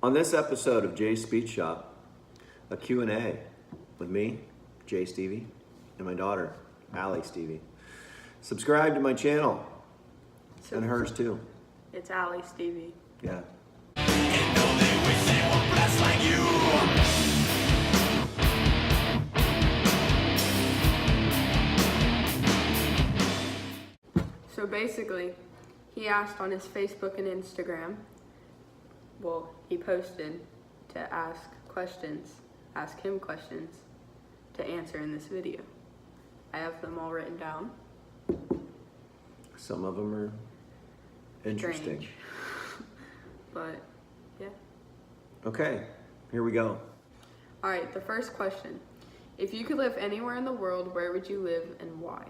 On this episode of Jay's Speech Shop, a Q&A with me, Jay Stevie, and my daughter, Allie Stevie. Subscribe to my channel, and hers too. It's Allie Stevie. Yeah. And only wish they were blessed like you. So basically, he asked on his Facebook and Instagram, well, he posted to ask him questions to answer in this video. I have them all written down. Some of them are interesting. Strange. But, yeah. Okay, here we go. All right, the first question. If you could live anywhere in the world, where would you live and why?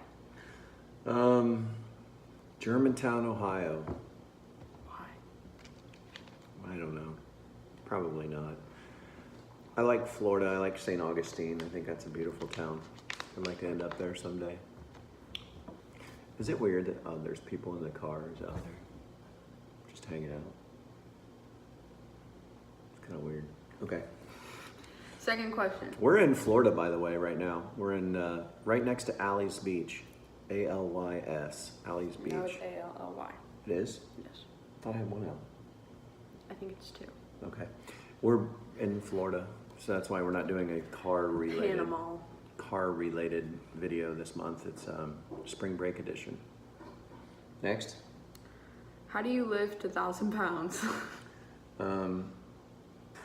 Germantown, Ohio. Why? I don't know. Probably not. I like Florida. I like St. Augustine. I think that's a beautiful town. I'd like to end up there someday. Is it weird that there's people in the cars out there just hanging out? It's kind of weird. Okay. Second question. We're in Florida, by the way, right now. We're in right next to Alley's Beach. A-L-Y-S. Alley's Beach. No, it's A-L-L-Y. It is? Yes. I thought I had one L. I think it's two. Okay. We're in Florida, so that's why we're not doing a car-related video this month. It's spring break edition. Next. How do you lift 1,000 pounds?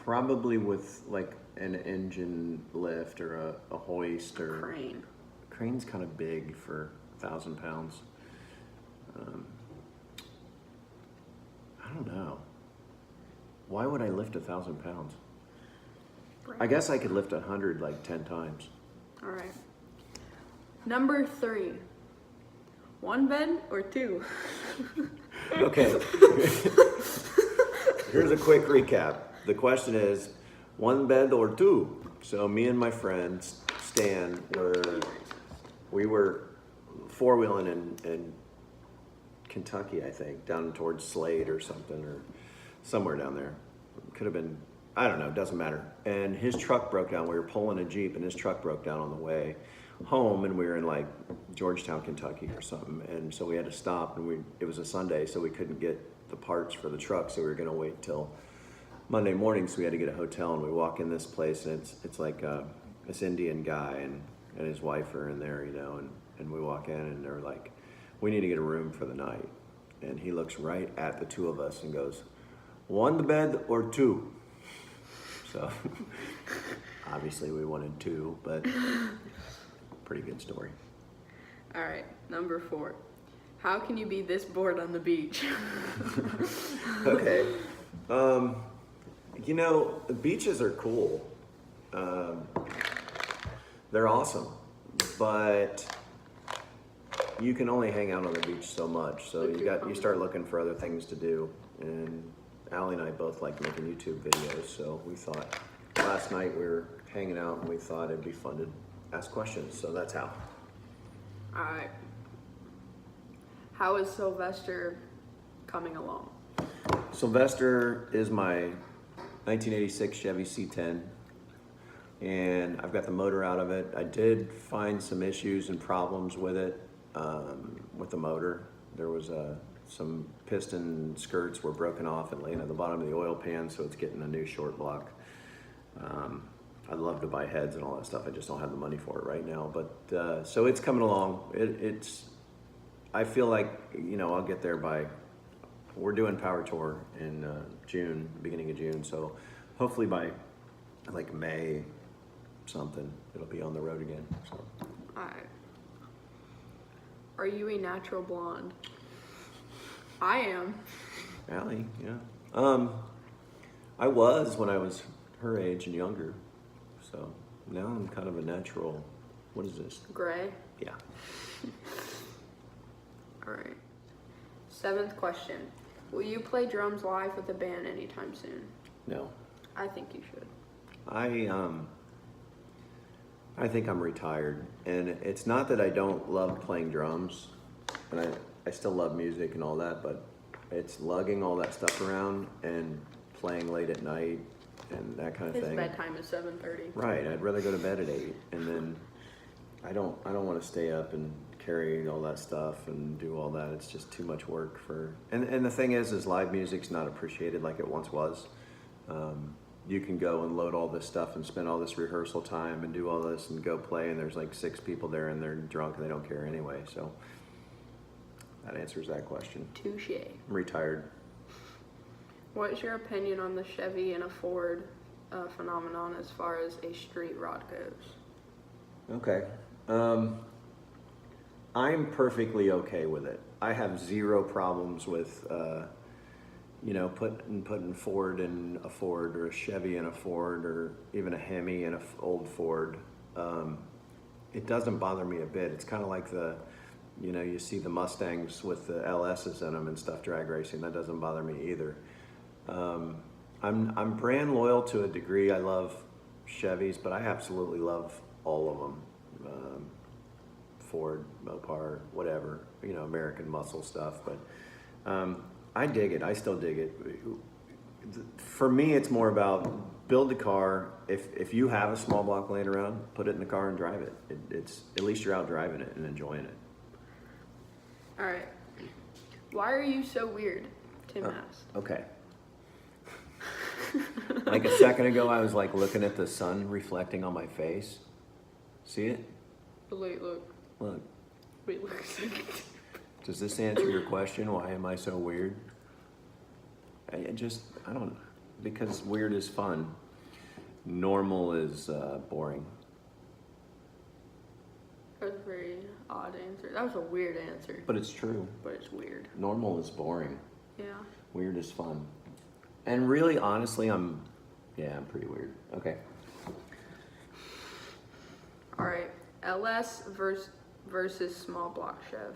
Probably with like an engine lift or a hoist or Crane. Crane's kind of big for 1,000 pounds. I don't know. Why would I lift 1,000 pounds? I guess I could lift 100 like 10 times. All right. Number 3. One bed or two? Okay. Here's a quick recap. The question is, one bed or two? So me and my friend Stan we were four-wheeling in Kentucky, I think, down towards Slade or something, or somewhere down there. Could have been, I don't know, doesn't matter. And his truck broke down. We were pulling a Jeep and his truck broke down on the way home, and we were in like Georgetown, Kentucky or something. And so we had to stop, and it was a Sunday, so we couldn't get the parts for the truck, so we were gonna wait till Monday morning, so we had to get a hotel. And we walk in this place, and it's like this Indian guy and his wife are in there, you know, and we walk in and they're like, we need to get a room for the night. And he looks right at the two of us and goes, one bed or two? So obviously we wanted two, but pretty good story. All right, number 4. How can you be this bored on the beach? Okay. You know, the beaches are cool. They're awesome, but you can only hang out on the beach so much. So you start looking for other things to do. And Allie and I both like making YouTube videos. So we thought last night we were hanging out and we thought it'd be fun to ask questions. So that's how. All right. How is Sylvester coming along? Sylvester is my 1986 Chevy C10. And I've got the motor out of it. I did find some issues and problems with it, with the motor. There was some piston skirts were broken off and laying at the bottom of the oil pan, so it's getting a new short block. I'd love to buy heads and all that stuff. I just don't have the money for it right now. But so it's coming along. I feel like, you know, I'll get there we're doing Power Tour in June, beginning of June. So hopefully by like May something, it'll be on the road again. So. All right. Are you a natural blonde? I am. Allie, yeah. I was when I was her age and younger. So now I'm kind of a natural, what is this? Gray? Yeah. All right. 7th question. Will you play drums live with a band anytime soon? No. I think you should. I think I'm retired, and it's not that I don't love playing drums, and I still love music and all that, but it's lugging all that stuff around and playing late at night and that kind of His thing. bedtime is 7:30. Right, I'd rather go to bed at 8, and then I don't want to stay up and carry all that stuff and do all that. It's just too much work for. And the thing is live music's not appreciated like it once was. You can go and load all this stuff and spend all this rehearsal time and do all this and go play, and there's like 6 people there and they're drunk and they don't care anyway. So that answers that question. Touche. I'm retired. What's your opinion on the Chevy and a Ford phenomenon as far as a street rod goes? Okay. I'm perfectly okay with it. I have zero problems with, putting Ford in a Ford or a Chevy in a Ford or even a Hemi in an old Ford. It doesn't bother me a bit. It's kind of like you see the Mustangs with the LSs in them and stuff drag racing. That doesn't bother me either. I'm brand loyal to a degree. I love Chevys, but I absolutely love all of them. Ford, Mopar, whatever, American muscle stuff. But I dig it. I still dig it. For me, it's more about build the car. If you have a small block laying around, put it in the car and drive it. It's at least you're out driving it and enjoying it. All right. Why are you so weird? Tim asked. Okay. Like a second ago, I was like looking at the sun reflecting on my face. See it? Wait, look. Look. Wait, look. Does this answer your question? Why am I so weird? I don't, because weird is fun. Normal is boring. That was a very odd answer. That was a weird answer, But it's true. but it's weird. Normal is boring. Yeah. Weird is fun. And really, honestly, I'm pretty weird. Okay. All right. LS versus small block Chev.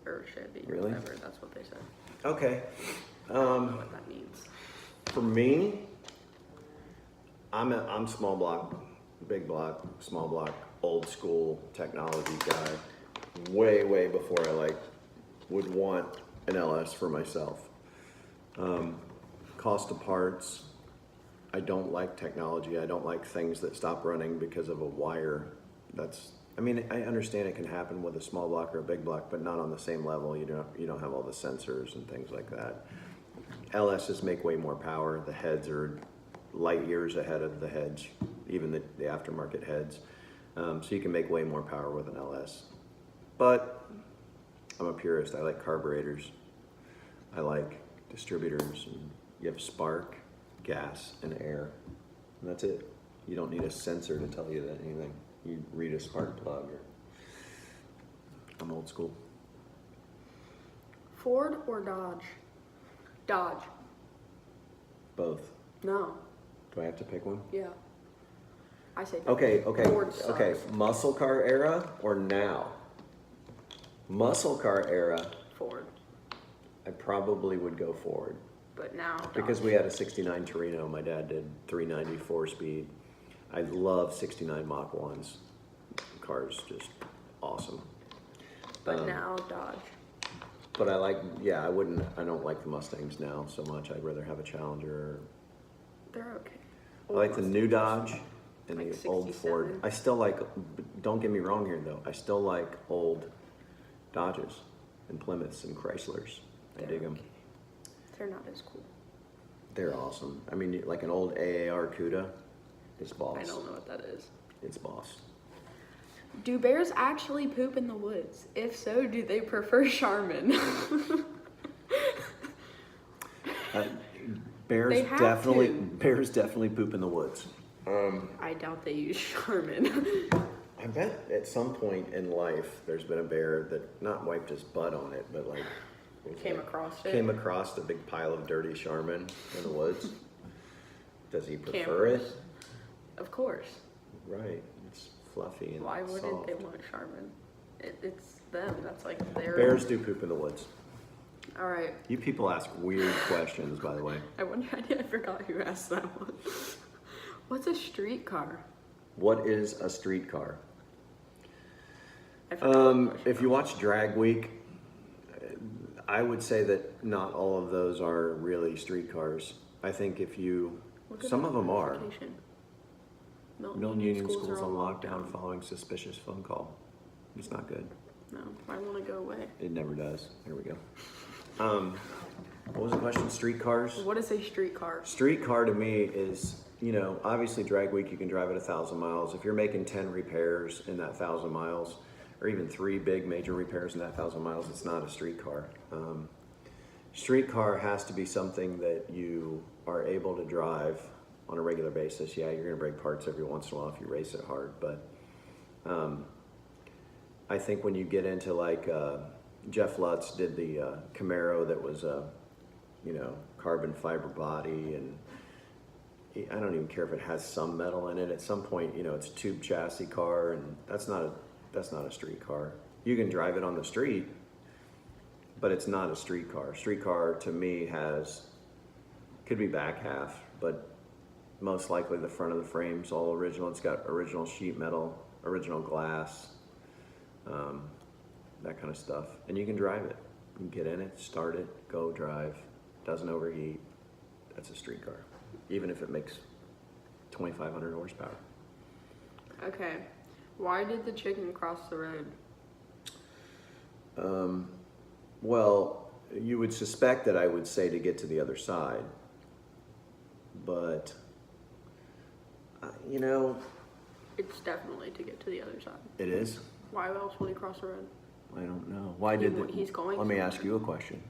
Or Chevy. Really? Whatever. That's what they said. Okay. I don't know what that means. For me, I'm small block, big block, small block, old school technology guy. Way before I would want an LS for myself. Cost of parts. I don't like technology. I don't like things that stop running because of a wire. I understand it can happen with a small block or a big block, but not on the same level. You don't have all the sensors and things like that. LSs make way more power. The heads are light years ahead of the heads, even the aftermarket heads. So you can make way more power with an LS. But I'm a purist. I like carburetors. I like distributors. And you have spark, gas, and air. And that's it. You don't need a sensor to tell you that anything. You read a spark plug. I'm old school. Ford or Dodge? Dodge. Both. No. Do I have to pick one? Yeah. I say Dodge. Okay. Ford sucks. Okay. Muscle car era or now? Muscle car era, Ford. I probably would go Ford. But now Dodge. Because we had a 69 Torino. My dad did 394 speed. I love 69 Mach 1s. Car's just awesome. But now Dodge. But I don't like the Mustangs now so much. I'd rather have a Challenger. They're okay. I like the new Dodge and Like the old 67. Ford. I still like, don't get me wrong here though, I still like old Dodges and Plymouths and Chryslers. I dig them. Okay. They're not as cool. They're awesome. I mean, like an old AAR Cuda is boss. I don't know what that is. It's boss. Do bears actually poop in the woods? If so, do they prefer Charmin? Bears They have definitely poop in the woods. I doubt they use Charmin. I bet at some point in life there's been a bear that not wiped his butt on it, but Came across it. Came across a big pile of dirty Charmin in the woods. Does he prefer Campers. it? Of course. Right. It's fluffy and Why wouldn't soft. they want Charmin? It's them. That's like their. Bears do poop in the woods. All right. You people ask weird questions, by the way. I wonder. I forgot who asked that one. What's a streetcar? What is a streetcar? I forgot the question. If you watch Drag Week, I would say that not all of those are really streetcars. I think if you, Look at some that of them are. notification. Milton Union schools are on lockdown following suspicious phone call. It's not good. No, I want to go away. It never does. Here we go. What was the question? Streetcars? What is a streetcar? Streetcar to me is, you know, obviously drag week you can drive at 1,000 miles. If you're making 10 repairs in that 1,000 miles, or even 3 big major repairs in that 1,000 miles, it's not a streetcar. Streetcar has to be something that you are able to drive on a regular basis. Yeah, you're gonna break parts every once in a while if you race it hard, but I think when you get into like Jeff Lutz did the Camaro that was you know, carbon fiber body, and I don't even care if it has some metal in it. At some point, you know, it's a tube chassis car, and that's not a street car. You can drive it on the street, but it's not a street car. Street car to me could be back half, but most likely the front of the frame's all original. It's got original sheet metal, original glass, that kind of stuff. And you can drive it. You can get in it, start it, go drive. Doesn't overheat. That's a street car, even if it makes 2,500 horsepower. Okay. Why did the chicken cross the road? Well, you would suspect that I would say to get to the other side, but you know, It's definitely to get to the other side. it is. Why else would he cross the road? I don't know. Why did He's going Let me somewhere. ask you a question.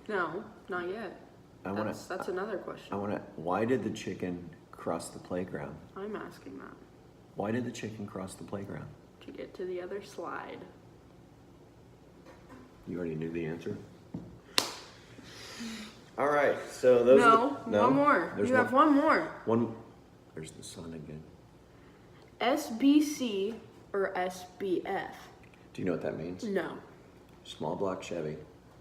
No, not yet. That's another question. Why did the chicken cross the playground? I'm asking that. Why did the chicken cross the playground? To get to the other slide. You already knew the answer. All right, so those. One more. There's You have one more. One. There's the sun again. SBC or SBF? Do you know what that means? No. Small block Chevy.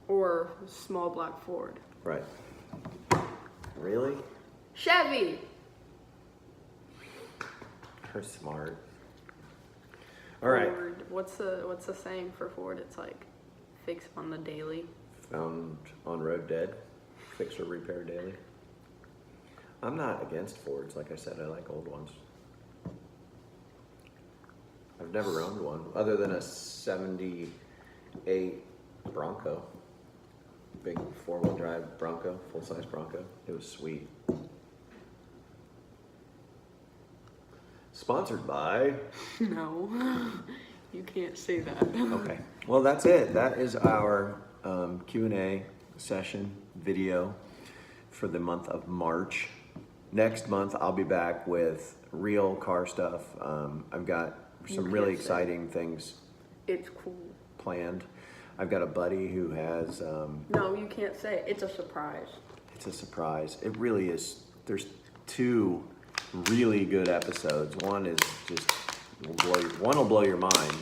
Or small black Ford. Right. Really? Chevy. You're smart. All right. Ford. What's the saying for Ford? It's like fix on the daily. Found on road dead. Fix or repair daily. I'm not against Fords. Like I said, I like old ones. I've never owned one other than a 78 Bronco. Big 4-wheel drive Bronco, full-size Bronco. It was sweet. Sponsored by... No, you can't say that. Okay, well that's it. That is our Q&A session video for the month of March. Next month I'll be back with real car stuff. I've got some really exciting things It's cool. planned. I've got a buddy who has... No, you can't say it. It's a surprise. It's a surprise. It really is. There's 2 really good episodes. One is just one will blow your mind.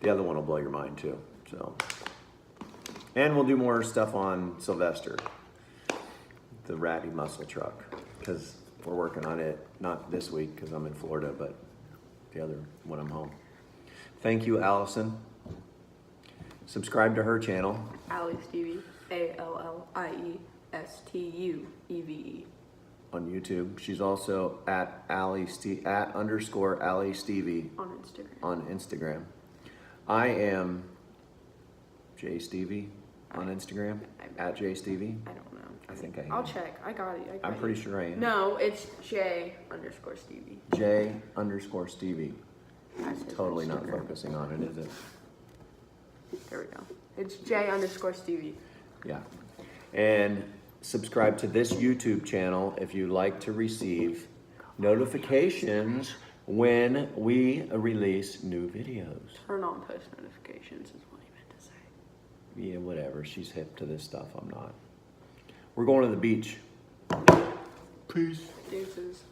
The other one will blow your mind too. So, and we'll do more stuff on Sylvester, the ratty muscle truck, because we're working on it. Not this week because I'm in Florida, but the other when I'm home. Thank you, Allison. Subscribe to her channel. Allie Stevie. ALLIESTUEVE. On YouTube. She's also at @_ Allie Stevie On Instagram. on Instagram. I am Jay Stevie on Instagram. At Jay Stevie. I don't know. I think I am. I'll check. I got it. I'm pretty sure I am. No, it's J_Stevie. J_Stevie. That's his Totally not Instagram. focusing on it, is it? There we go. It's J_Stevie. Yeah. And subscribe to this YouTube channel if you'd like to receive notifications when we release new videos. Turn on post notifications is what he meant to say. Yeah, whatever. She's hip to this stuff. I'm not. We're going to the beach. Peace. Deuces.